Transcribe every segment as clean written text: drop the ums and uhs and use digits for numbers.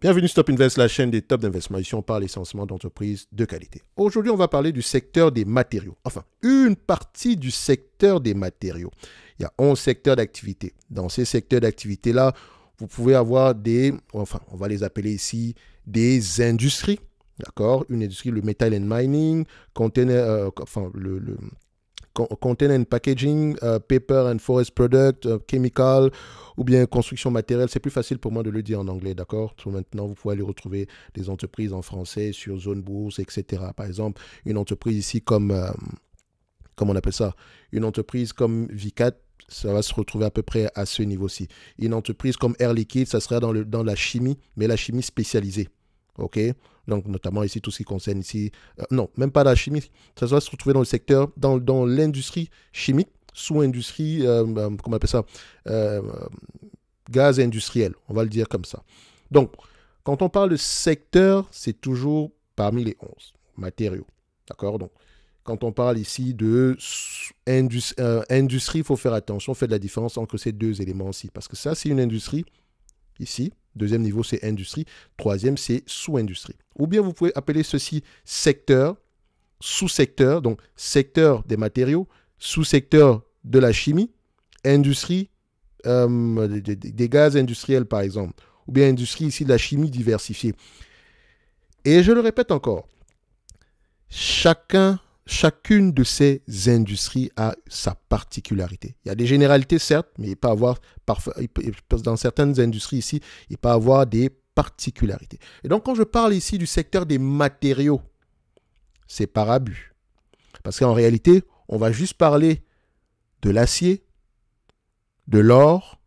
Bienvenue Stop Invest, la chaîne des top d'investissement. Ici, on parle essentiellement d'entreprises de qualité. Aujourd'hui, on va parler du secteur des matériaux. Enfin, une partie du secteur des matériaux. Il y a 11 secteurs d'activité. Dans ces secteurs d'activité-là, vous pouvez avoir on va les appeler ici des industries. D'accord? Une industrie, le metal and mining, container and packaging, paper and forest product, chemical, ou bien construction matérielle. C'est plus facile pour moi de le dire en anglais, d'accord? Maintenant, vous pouvez aller retrouver des entreprises en français sur Zone Bourse, etc. Par exemple, une entreprise ici comme on appelle ça? Une entreprise comme Vicat, ça va se retrouver à peu près à ce niveau-ci. Une entreprise comme Air Liquide, ça sera dans la chimie, mais la chimie spécialisée. OK? Donc, notamment ici, tout ce qui concerne ici... non, même pas la chimie. Ça va se retrouver dans le secteur, dans l'industrie chimique, sous-industrie, comment on appelle ça? Gaz industriel, on va le dire comme ça. Donc, quand on parle de secteur, c'est toujours parmi les 11 matériaux. D'accord? Donc, quand on parle ici de industrie, il faut faire attention, faire de la différence entre ces deux éléments-ci. Parce que ça, c'est une industrie, ici. Deuxième niveau, c'est industrie. Troisième, c'est sous-industrie. Ou bien vous pouvez appeler ceci secteur, sous-secteur, donc secteur des matériaux, sous-secteur de la chimie, industrie des gaz industriels, par exemple. Ou bien industrie ici de la chimie diversifiée. Et je le répète encore, chacune de ces industries a sa particularité. Il y a des généralités, certes, mais il peut avoir, dans certaines industries ici, il peut avoir des particularités. Et donc, quand je parle ici du secteur des matériaux, c'est par abus. Parce qu'en réalité, on va juste parler de l'acier, de l'or,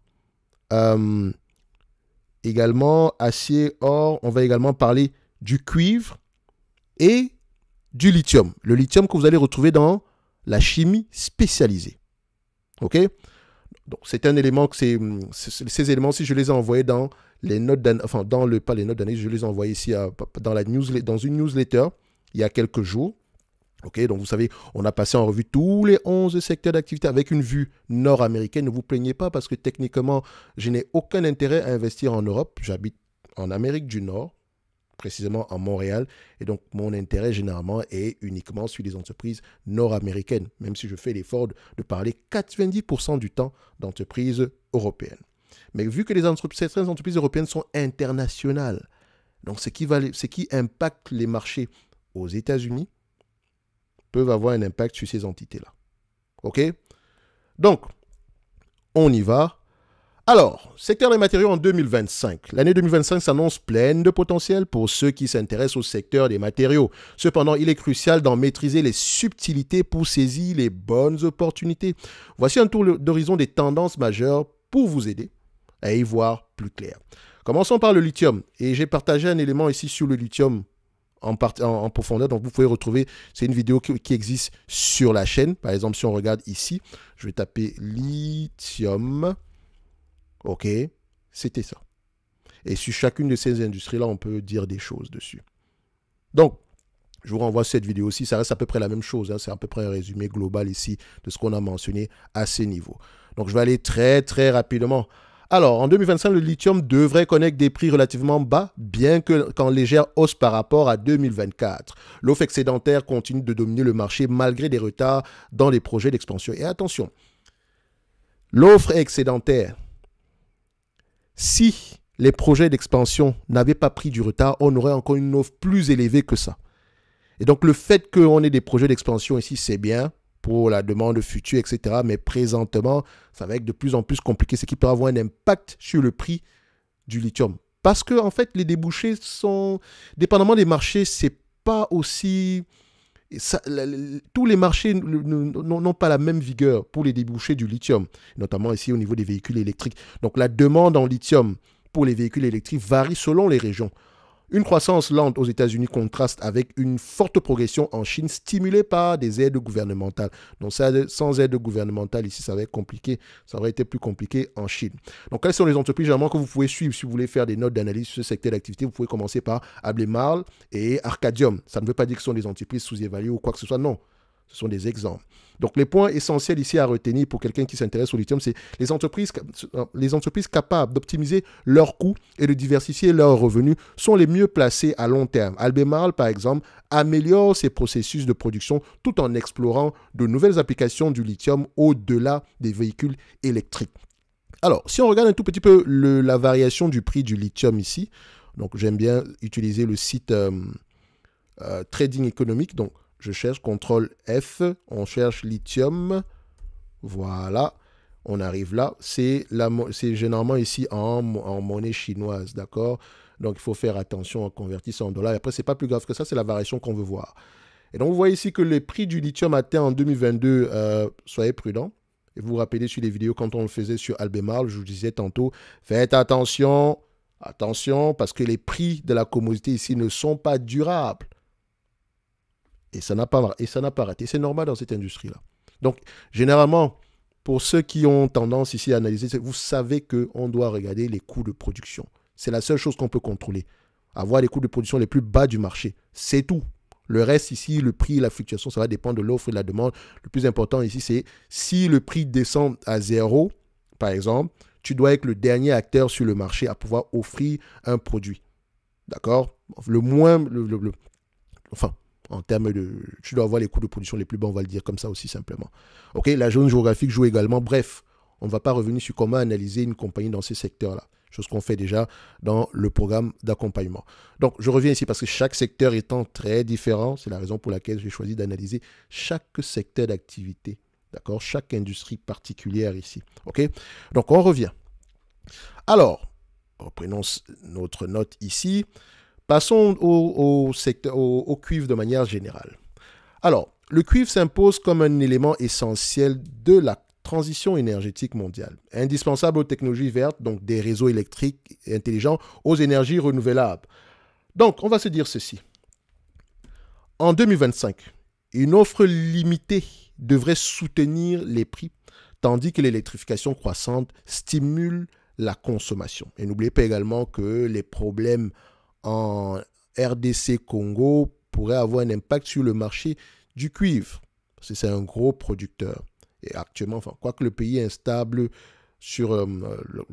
également acier, or, on va également parler du cuivre et du lithium. Le lithium que vous allez retrouver dans la chimie spécialisée. OK? Donc, c'est un élément que ces éléments-ci, je les ai envoyés dans les notes d'analyse, enfin, pas les notes d'analyse, je les ai envoyés ici dans une newsletter il y a quelques jours. OK? Donc, vous savez, on a passé en revue tous les 11 secteurs d'activité avec une vue nord-américaine. Ne vous plaignez pas parce que techniquement, je n'ai aucun intérêt à investir en Europe. J'habite en Amérique du Nord, précisément à Montréal. Et donc, mon intérêt, généralement, est uniquement sur les entreprises nord-américaines, même si je fais l'effort de parler 90% du temps d'entreprises européennes. Mais vu que certaines entreprises européennes sont internationales, donc ce qui impacte les marchés aux États-Unis peuvent avoir un impact sur ces entités-là. OK? Donc, on y va. Alors, secteur des matériaux en 2025. L'année 2025 s'annonce pleine de potentiel pour ceux qui s'intéressent au secteur des matériaux. Cependant, il est crucial d'en maîtriser les subtilités pour saisir les bonnes opportunités. Voici un tour d'horizon des tendances majeures pour vous aider à y voir plus clair. Commençons par le lithium. Et j'ai partagé un élément ici sur le lithium en profondeur. Donc, vous pouvez retrouver, c'est une vidéo qui existe sur la chaîne. Par exemple, si on regarde ici, je vais taper lithium. OK, c'était ça. Et sur chacune de ces industries-là, on peut dire des choses dessus. Donc, je vous renvoie cette vidéo aussi. Ça reste à peu près la même chose. C'est à peu près un résumé global ici de ce qu'on a mentionné à ces niveaux. Donc, je vais aller très, très rapidement. Alors, en 2025, le lithium devrait connaître des prix relativement bas, bien qu'en légère hausse par rapport à 2024. L'offre excédentaire continue de dominer le marché malgré des retards dans les projets d'expansion. Et attention, l'offre excédentaire. Si les projets d'expansion n'avaient pas pris du retard, on aurait encore une offre plus élevée que ça. Et donc, le fait qu'on ait des projets d'expansion ici, c'est bien pour la demande future, etc. Mais présentement, ça va être de plus en plus compliqué, ce qui peut avoir un impact sur le prix du lithium. Parce que, en fait, les débouchés sont, dépendamment des marchés, c'est pas aussi... tous les marchés n'ont pas la même vigueur pour les débouchés du lithium, notamment ici au niveau des véhicules électriques. Donc la demande en lithium pour les véhicules électriques varie selon les régions. Une croissance lente aux États-Unis contraste avec une forte progression en Chine stimulée par des aides gouvernementales. Donc sans aide gouvernementale ici, ça va être compliqué. Ça aurait été plus compliqué en Chine. Donc quelles sont les entreprises généralement que vous pouvez suivre si vous voulez faire des notes d'analyse sur ce secteur d'activité? Vous pouvez commencer par Albemarle et Arcadium. Ça ne veut pas dire que ce sont des entreprises sous-évaluées ou quoi que ce soit. Non. Ce sont des exemples. Donc, les points essentiels ici à retenir pour quelqu'un qui s'intéresse au lithium, c'est les entreprises capables d'optimiser leurs coûts et de diversifier leurs revenus sont les mieux placées à long terme. Albemarle, par exemple, améliore ses processus de production tout en explorant de nouvelles applications du lithium au-delà des véhicules électriques. Alors, si on regarde un tout petit peu la variation du prix du lithium ici, donc j'aime bien utiliser le site Trading économique, donc je cherche CTRL F, on cherche lithium, voilà, on arrive là, c'est généralement ici en monnaie chinoise, d'accord? Donc il faut faire attention en convertissant en dollars, et après c'est pas plus grave que ça, c'est la variation qu'on veut voir. Et donc vous voyez ici que les prix du lithium atteint en 2022, soyez prudents, et vous vous rappelez sur les vidéos quand on le faisait sur Albemarle, je vous disais tantôt, faites attention, parce que les prix de la commodité ici ne sont pas durables. Et ça n'a pas arrêté. C'est normal dans cette industrie-là. Donc, généralement, pour ceux qui ont tendance ici à analyser, vous savez qu'on doit regarder les coûts de production. C'est la seule chose qu'on peut contrôler. Avoir les coûts de production les plus bas du marché. C'est tout. Le reste ici, le prix, la fluctuation, ça va dépendre de l'offre et de la demande. Le plus important ici, c'est si le prix descend à 0, par exemple, tu dois être le dernier acteur sur le marché à pouvoir offrir un produit. D'accord? Enfin, en termes de... Tu dois avoir les coûts de production les plus bas, on va le dire comme ça aussi simplement. Ok, la zone géographique joue également. Bref, on ne va pas revenir sur comment analyser une compagnie dans ces secteurs-là. Chose qu'on fait déjà dans le programme d'accompagnement. Donc, je reviens ici parce que chaque secteur étant très différent, c'est la raison pour laquelle j'ai choisi d'analyser chaque secteur d'activité. D'accord? Chaque industrie particulière ici. Ok? Donc, on revient. Alors, reprenons notre note ici. Passons au cuivre de manière générale. Alors, le cuivre s'impose comme un élément essentiel de la transition énergétique mondiale, indispensable aux technologies vertes, donc des réseaux électriques intelligents, aux énergies renouvelables. Donc, on va se dire ceci. En 2025, une offre limitée devrait soutenir les prix, tandis que l'électrification croissante stimule la consommation. Et n'oubliez pas également que les problèmes en RDC Congo pourrait avoir un impact sur le marché du cuivre. Parce que c'est un gros producteur. Et actuellement, enfin, quoique le pays est instable sur...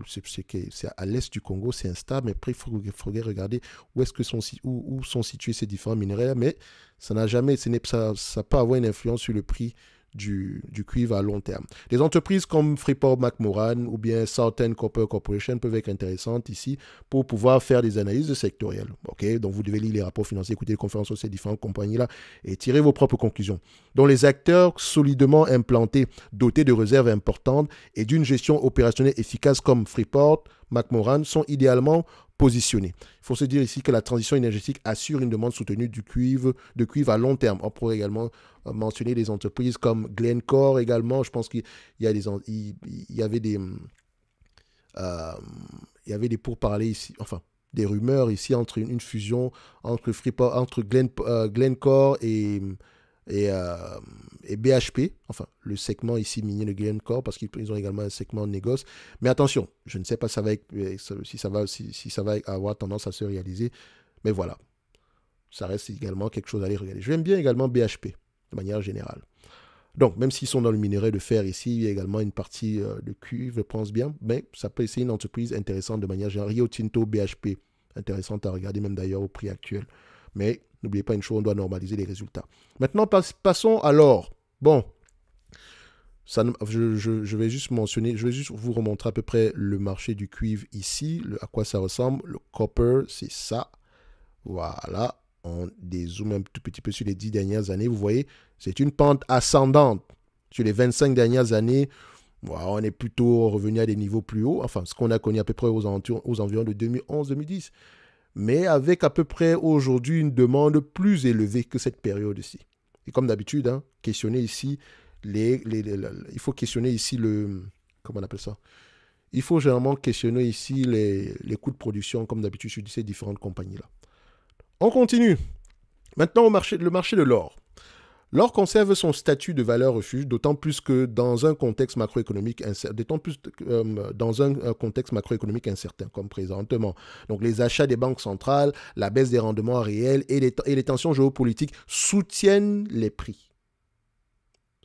c'est à l'est du Congo, c'est instable, mais après, il faudrait regarder où sont situés ces différents minerais. Mais ça n'a jamais... ça peut avoir une influence sur le prix du cuivre à long terme. Les entreprises comme Freeport-McMoRan ou bien Southern Copper Corporation peuvent être intéressantes ici pour pouvoir faire des analyses sectorielles. Okay? Donc, vous devez lire les rapports financiers, écouter les conférences sur ces différentes compagnies-là et tirer vos propres conclusions. Donc, les acteurs solidement implantés, dotés de réserves importantes et d'une gestion opérationnelle efficace comme Freeport, McMoRan sont idéalement positionnés. Il faut se dire ici que la transition énergétique assure une demande soutenue de cuivre à long terme. On pourrait également mentionner des entreprises comme Glencore également. Je pense qu'il y avait des pourparlers ici, enfin des rumeurs ici entre une fusion entre Freeport, entre Glencore et BHP, enfin le segment ici minier de Glencore, parce qu'ils ont également un segment de négoce. Mais attention, je ne sais pas si ça va avoir tendance à se réaliser, mais voilà, ça reste également quelque chose à aller regarder. J'aime bien également BHP, de manière générale. Donc, même s'ils sont dans le minerai de fer ici, il y a également une partie de cuivre, je pense bien, mais ça peut essayer une entreprise intéressante de manière générale. Rio Tinto, BHP, intéressante à regarder même d'ailleurs au prix actuel. Mais n'oubliez pas une chose, on doit normaliser les résultats. Maintenant, passons à l'or. Bon, je vais juste vous remontrer à peu près le marché du cuivre ici, à quoi ça ressemble. Le copper, c'est ça. Voilà, on dézoome un tout petit peu sur les 10 dernières années. Vous voyez, c'est une pente ascendante. Sur les 25 dernières années, voilà, on est plutôt revenu à des niveaux plus hauts. Enfin, ce qu'on a connu à peu près aux environs de 2011-2010. Mais avec à peu près aujourd'hui une demande plus élevée que cette période-ci. Et comme d'habitude, questionner ici, il faut questionner ici comment on appelle ça? Il faut généralement questionner ici les coûts de production, comme d'habitude sur ces différentes compagnies-là. On continue. Maintenant, le marché de l'or. L'or conserve son statut de valeur refuge, d'autant plus que dans un contexte macroéconomique incertain, comme présentement. Donc, les achats des banques centrales, la baisse des rendements réels et les tensions géopolitiques soutiennent les prix.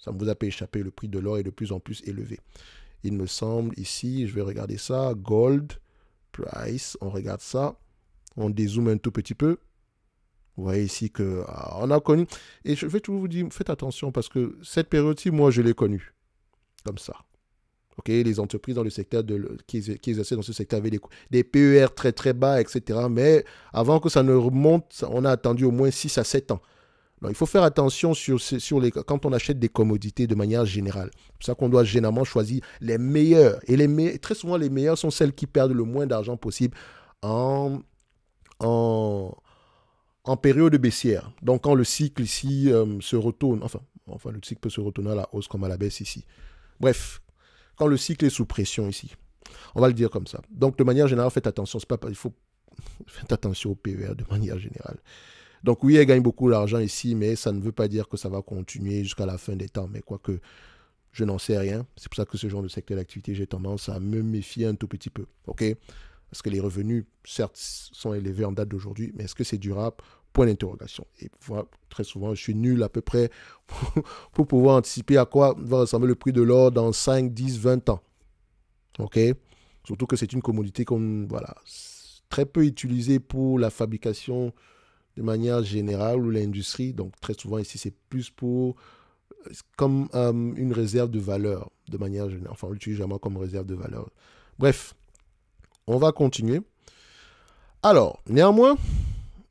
Ça ne vous a pas échappé, le prix de l'or est de plus en plus élevé. Il me semble ici, je vais regarder ça, gold, price, on regarde ça, on dézoome un tout petit peu. Vous voyez ici qu'on a connu, et je vais toujours vous dire, faites attention parce que cette période-ci, moi, je l'ai connue comme ça. Ok, les entreprises dans le secteur qui exerçaient dans ce secteur avaient des PER très très bas, etc. Mais avant que ça ne remonte, on a attendu au moins 6 à 7 ans. Donc, il faut faire attention quand on achète des commodités de manière générale. C'est pour ça qu'on doit généralement choisir les meilleurs. Et très souvent, les meilleurs sont celles qui perdent le moins d'argent possible en, en, en période baissière. Donc, quand le cycle ici se retourne, enfin, le cycle peut se retourner à la hausse comme à la baisse ici. Bref, quand le cycle est sous pression ici. On va le dire comme ça. Donc, de manière générale, faites attention. Faites attention au PER de manière générale. Donc oui, elle gagne beaucoup d'argent ici, mais ça ne veut pas dire que ça va continuer jusqu'à la fin des temps. Mais quoique, je n'en sais rien. C'est pour ça que ce genre de secteur d'activité, j'ai tendance à me méfier un tout petit peu. OK? Parce que les revenus, certes, sont élevés en date d'aujourd'hui, mais est-ce que c'est durable? Point d'interrogation. Et voilà, très souvent, je suis nul à peu près pour pouvoir anticiper à quoi va ressembler le prix de l'or dans 5, 10, 20 ans. OK? Surtout que c'est une commodité très peu utilisée pour la fabrication de manière générale ou l'industrie. Donc, très souvent, ici, c'est plus comme une réserve de valeur, de manière générale. Enfin, on l'utilise jamais comme réserve de valeur. Bref, on va continuer. Alors, néanmoins,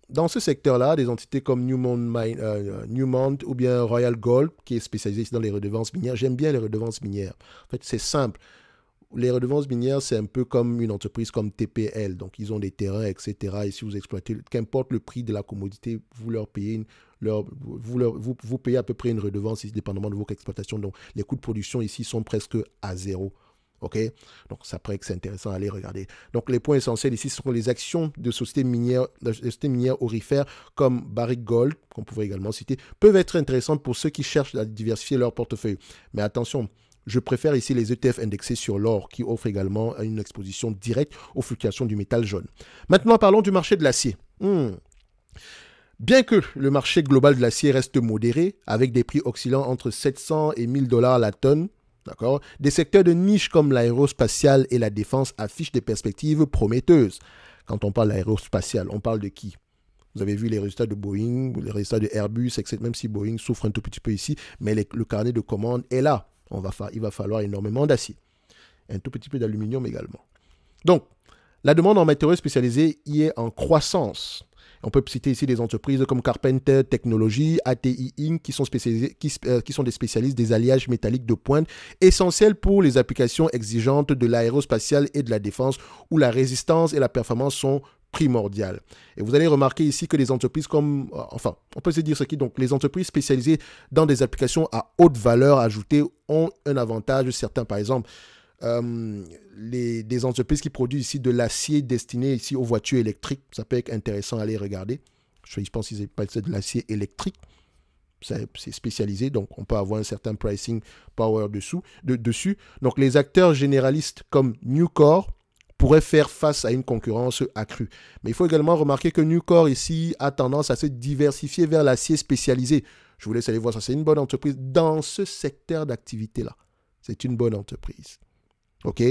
dans ce secteur-là, des entités comme Newmont ou bien Royal Gold, qui est spécialisé ici dans les redevances minières. J'aime bien les redevances minières. En fait, c'est simple. Les redevances minières, c'est un peu comme une entreprise comme TPL. Donc, ils ont des terrains, etc. Et si vous exploitez, qu'importe le prix de la commodité, vous leur payez, vous payez à peu près une redevance, dépendamment de votre exploitation. Donc, les coûts de production ici sont presque à zéro. OK? Donc, ça paraît que c'est intéressant à aller regarder. Donc, les points essentiels ici sont les actions de sociétés minières aurifères comme Barrick Gold, qu'on pourrait également citer, peuvent être intéressantes pour ceux qui cherchent à diversifier leur portefeuille. Mais attention, je préfère ici les ETF indexés sur l'or qui offrent également une exposition directe aux fluctuations du métal jaune. Maintenant, parlons du marché de l'acier. Bien que le marché global de l'acier reste modéré, avec des prix oscillant entre 700 et 1000 $ la tonne, d'accord, des secteurs de niche comme l'aérospatial et la défense affichent des perspectives prometteuses. Quand on parle d'aérospatial, on parle de qui? Vous avez vu les résultats de Boeing, les résultats de Airbus, etc. Même si Boeing souffre un tout petit peu ici, mais le carnet de commandes est là. Il va falloir énormément d'acier. Un tout petit peu d'aluminium également. Donc, la demande en matériaux spécialisés y est en croissance. On peut citer ici des entreprises comme Carpenter Technology, ATI Inc. qui sont des spécialistes des alliages métalliques de pointe, essentiels pour les applications exigeantes de l'aérospatiale et de la défense, où la résistance et la performance sont primordiales. Et vous allez remarquer ici que les entreprises comme, on peut se dire donc les entreprises spécialisées dans des applications à haute valeur ajoutée ont un avantage certain. Par exemple, des entreprises qui produisent ici de l'acier destiné ici aux voitures électriques, ça peut être intéressant à aller regarder. Je pense qu'ils appellent ça de l'acier électrique. C'est spécialisé, donc on peut avoir un certain pricing power dessus. Donc les acteurs généralistes comme Nucor pourraient faire face à une concurrence accrue. Mais il faut également remarquer que Nucor ici a tendance à se diversifier vers l'acier spécialisé. Je vous laisse aller voir ça. C'est une bonne entreprise dans ce secteur d'activité-là. C'est une bonne entreprise. OK?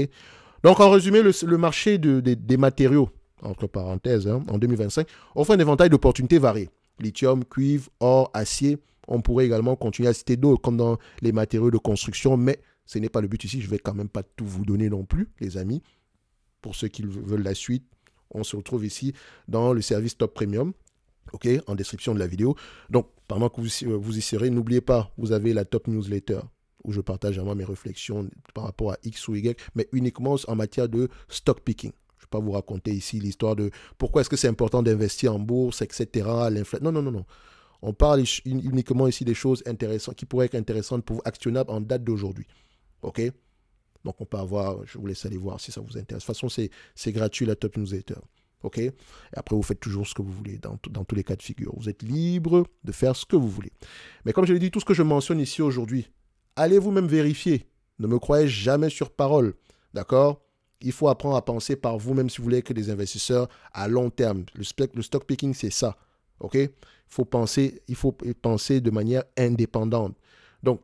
Donc, en résumé, le marché des matériaux, entre parenthèses, en 2025, offre un éventail d'opportunités variées. Lithium, cuivre, or, acier. On pourrait également continuer à citer d'autres, comme dans les matériaux de construction, mais ce n'est pas le but ici. Je ne vais quand même pas tout vous donner non plus, les amis. Pour ceux qui veulent la suite, on se retrouve ici dans le service Top Premium, OK, en description de la vidéo. Donc, pendant que vous y serez, n'oubliez pas, vous avez la Top Newsletter, où je partage vraiment mes réflexions par rapport à X ou Y, mais uniquement en matière de stock picking. Je ne vais pas vous raconter ici l'histoire de pourquoi est-ce que c'est important d'investir en bourse, etc. Non. On parle uniquement ici des choses intéressantes, qui pourraient être intéressantes pour vous, actionnables en date d'aujourd'hui. OK? Donc, on peut avoir, je vous laisse aller voir si ça vous intéresse. De toute façon, c'est gratuit, la Top Newsletter. OK? Et après, vous faites toujours ce que vous voulez dans tous les cas de figure. Vous êtes libre de faire ce que vous voulez. Mais comme je l'ai dit, tout ce que je mentionne ici aujourd'hui, allez vous-même vérifier. Ne me croyez jamais sur parole. D'accord? Il faut apprendre à penser par vous-même si vous voulez être des investisseurs à long terme. Le stock picking, c'est ça. OK? Il faut penser de manière indépendante. Donc,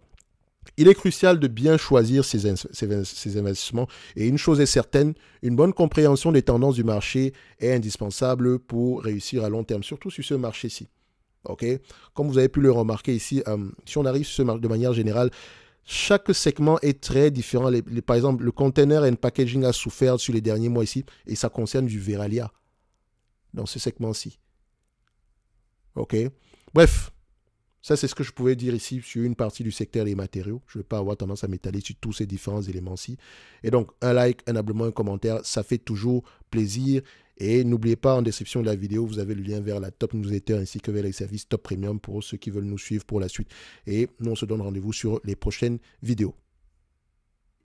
Il est crucial de bien choisir ses investissements. Et une chose est certaine, une bonne compréhension des tendances du marché est indispensable pour réussir à long terme, surtout sur ce marché-ci. Okay? Comme vous avez pu le remarquer ici, si on arrive sur ce marché de manière générale, chaque segment est très différent. Par exemple, le container and packaging a souffert sur les derniers mois ici, et ça concerne du Verallia dans ce segment-ci. OK? Bref. Ça, c'est ce que je pouvais dire ici sur une partie du secteur des matériaux. Je ne vais pas avoir tendance à m'étaler sur tous ces différents éléments-ci. Et donc, un like, un abonnement, un commentaire, ça fait toujours plaisir. Et n'oubliez pas, en description de la vidéo, vous avez le lien vers la Top Newsletter ainsi que vers les services Top Premium pour ceux qui veulent nous suivre pour la suite. Et nous, on se donne rendez-vous sur les prochaines vidéos.